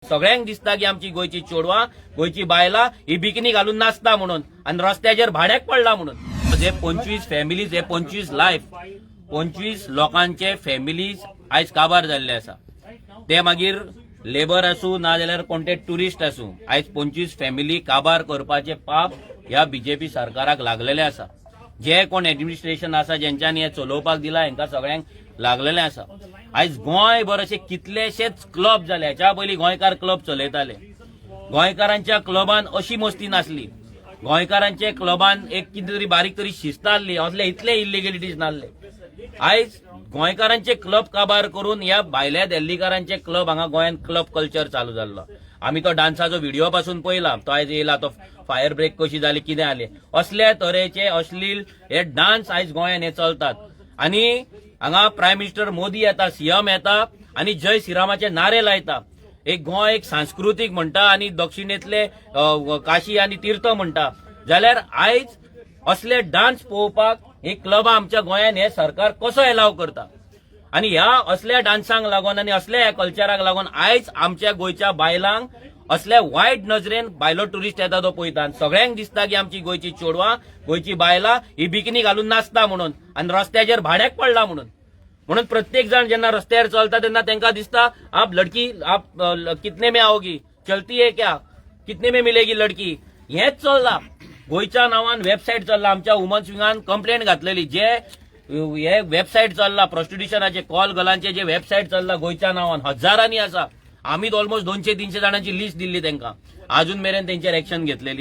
सगळ्यांक दिसता की आमची गोयची चोडवां गोयची बायलां ही बिकिनी घालून नाचता म्हणून आणि रस्त्याचेर भाड्याक पडला म्हणून. जे 25 फॅमिलीज हे 25 लायफ 25 लोकांचे फॅमिलीज आयज काबार जाल्ले आसा. ते मागीर लेबर आसूं ना जाल्यार कोणते ट्युरिस्ट आसूं, आयज 25 फॅमिली काबार करपाचे पाप ह्या बीजेपी सरकाराक लागलेले आसा. जे कोण एडमिनिस्ट्रेशन आसा ज्यांच्यानी हे चलोवपाक दिला हांकां सगळ्यांक लागलेले आसा. आयज गोंयभर अशे कितलेशेच क्लब जाले. हेच्या पयलीं गोंयकार क्लब चलयताले. गोंयकारांच्या क्लबान अशी मस्ती नासली. गोंयकारांच्या क्लबान एक कितें तरी बारीक तरी शिस्त आसली. असले इतले इलिगेलिटीज नासले. आयज गोंयकारांचे क्लब काबार करून ह्या भायल्या दिल्लीकारांचे क्लब हांगा गोंयांत क्लब कल्चर चालू जाल्लो. आमी तो डान्साचो व्हिडिओ पासून पळयला. तो आयज येयला तो फायर ब्रेक कशी जाली कितें जालें. असल्या तरेचे अश्लील हे डान्स आयज गोंयांत हे चलतात. आनी हांगा प्रायम मिनिस्टर मोदी येता, सीएम येता आनी जय श्रीरामाचे नारे लायता. एक गोंय एक सांस्कृतीक म्हणटा आनी दक्षिणेतले काशी आनी तीर्थ म्हणटा. जाल्यार आयज असले डान्स पळोवपाक हे क्लबां आमच्या गोंयांत हे सरकार कसो एलाव करता. आनी ह्या असल्या डान्सांक लागून आनी असल्या ह्या कल्चराक लागून आयज आमच्या गोंयच्या बायलांक असल्या वायट नजरेन भायलो ट्युरिस्ट येता तो पळयता. सगळ्यांक दिसता की आमची गोंयची चोडवां गोंयची बायलां ही बिकिनी घालून नाचता म्हणून आणि रस्त्याचेर भाड्याक पडला म्हणून. म्हणून प्रत्येक जण जेन्ना रस्त्यार चलता तेन्ना तांकां दिसता आप लडकी आप कितने में आओगी, चलती है क्या, कितने में मिलेगी लडकी. हेच चल्लां. गोंयच्या नांवान वेबसायट चल्ला. आमच्या वुमन्स विंगान कंप्लेंट घातलेली. जे हे वेबसायट चल्ला प्रॉस्टिट्युशनाचे कॉल गर्लांचे जे वेबसायट चल्ला गोंयच्या नांवान हजारांनी आसा. आमीच ऑलमोस्ट 200-300 जाणांची लिस्ट दिल्ली तांकां. अजून मेरेन तेंचेर एक्शन घेतलेली ना.